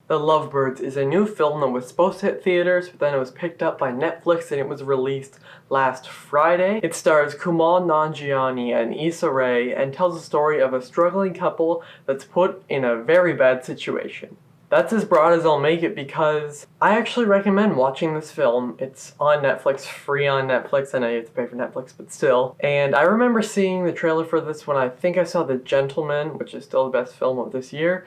The Lovebirds is a new film that was supposed to hit theaters, but then it was picked up by Netflix and it was released last Friday. It stars Kumail, Nanjiani, and Issa and tells the story of a struggling couple that's put in a very bad situation. That's as broad as I'll make it because I actually recommend watching this film. It's on Netflix, free on Netflix. I know you have to pay for Netflix, but still. And I remember seeing the trailer for this when I think I saw The Gentleman, which is still the best film of this year.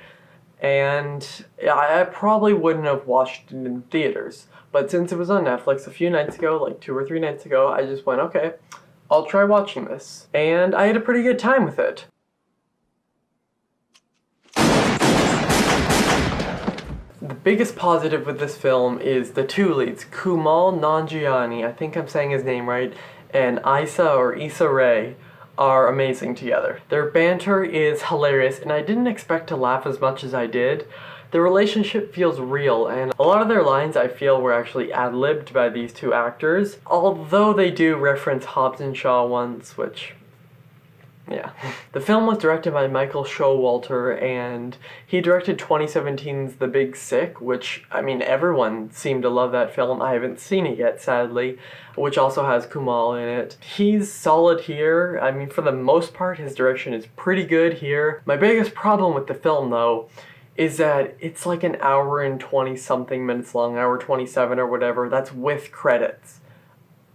And I probably wouldn't have watched it in theaters. But since it was on Netflix a few nights ago, like 2 or 3 nights ago, I just went, okay, I'll try watching this. And I had a pretty good time with it. The biggest positive with this film is the two leads, Kumail Nanjiani, I think I'm saying his name right, and Issa Rae are amazing together. Their banter is hilarious, and I didn't expect to laugh as much as I did. The relationship feels real, and a lot of their lines I feel were actually ad-libbed by these two actors, although they do reference Hobbs and Shaw once, which... yeah. The film was directed by Michael Showalter, and he directed 2017's The Big Sick, which, I mean, everyone seemed to love that film. I haven't seen it yet, sadly, which also has Kumail in it. He's solid here. I mean, for the most part, his direction is pretty good here. My biggest problem with the film, though, is that it's like an hour and 20-something minutes long, hour 27 or whatever. That's with credits.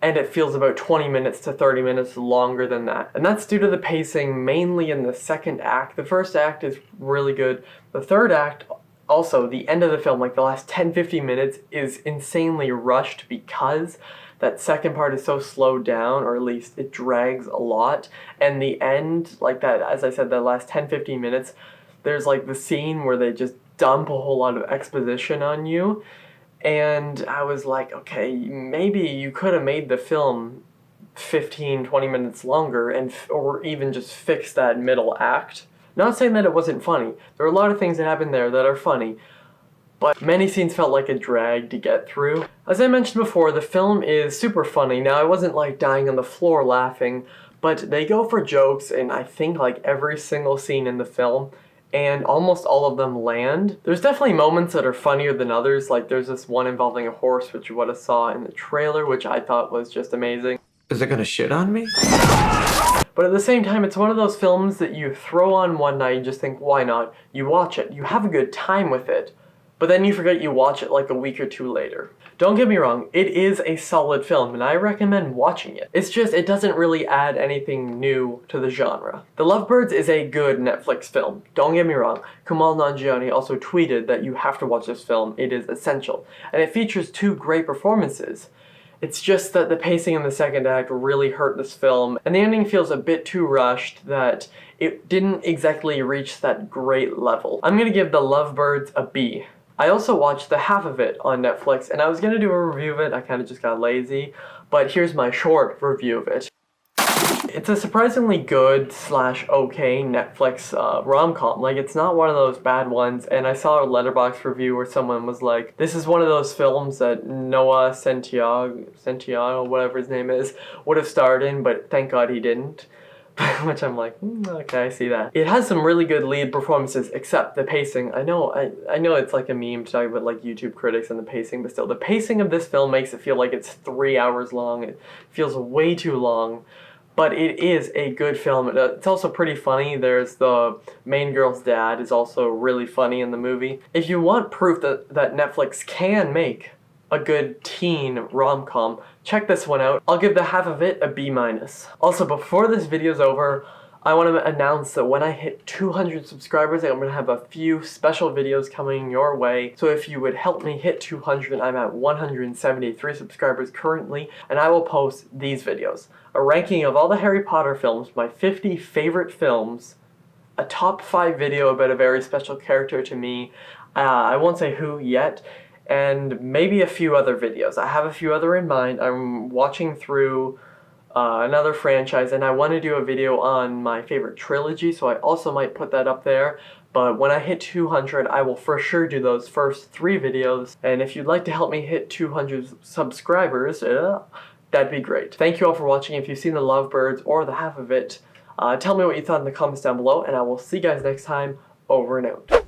And it feels about 20 minutes to 30 minutes longer than that. And that's due to the pacing mainly in the second act. The first act is really good. The third act, also, the end of the film, like the last 10-15 minutes, is insanely rushed because that second part is so slowed down, or at least it drags a lot. And the end, like that, as I said, the last 10-15 minutes, there's like the scene where they just dump a whole lot of exposition on you. And I was like, okay, maybe you could have made the film 15-20 minutes longer or even just fix that middle act. Not saying that it wasn't funny. There are a lot of things that happen there that are funny, but many scenes felt like a drag to get through. As I mentioned before, the film is super funny. Now, I wasn't like dying on the floor laughing, but they go for jokes in I think like every single scene in the film. And almost all of them land. There's definitely moments that are funnier than others, like there's this one involving a horse, which you would have saw in the trailer, which I thought was just amazing. Is it gonna shit on me? But at the same time, it's one of those films that you throw on one night and just think, why not? You watch it, you have a good time with it, but then you forget you watch it like a week or two later. Don't get me wrong, it is a solid film, and I recommend watching it. It's just, it doesn't really add anything new to the genre. The Lovebirds is a good Netflix film. Don't get me wrong. Kumail Nanjiani also tweeted that you have to watch this film. It is essential. And it features 2 great performances. It's just that the pacing in the second act really hurt this film, and the ending feels a bit too rushed that it didn't exactly reach that great level. I'm gonna give The Lovebirds a B. I also watched the half of it on Netflix, and I was gonna do a review of it, I kinda just got lazy, but here's my short review of it. It's a surprisingly good / okay Netflix rom-com. Like, it's not one of those bad ones, and I saw a Letterboxd review where someone was like, this is one of those films that Noah Centineo, whatever his name is, would have starred in, but thank God he didn't. Which I'm like, okay, I see that. It has some really good lead performances, except the pacing. I know it's like a meme to talk about like YouTube critics and the pacing, but still, the pacing of this film makes it feel like it's 3 hours long. It feels way too long, but it is a good film. It's also pretty funny. There's the main girl's dad is also really funny in the movie. If you want proof that Netflix can make a good teen rom-com, check this one out. I'll give the half of it a B-. Also, before this video's over, I want to announce that when I hit 200 subscribers, I'm going to have a few special videos coming your way. So if you would help me hit 200, I'm at 173 subscribers currently, and I will post these videos. A ranking of all the Harry Potter films, my 50 favorite films, a top 5 video about a very special character to me, I won't say who yet, and maybe a few other videos. I have a few other in mind. I'm watching through another franchise, and I want to do a video on my favorite trilogy, so I also might put that up there. But when I hit 200, I will for sure do those first 3 videos, and if you'd like to help me hit 200 subscribers, that'd be great. Thank you all for watching. If you've seen The Lovebirds or the half of it, tell me what you thought in the comments down below, and I will see you guys next time. Over and out.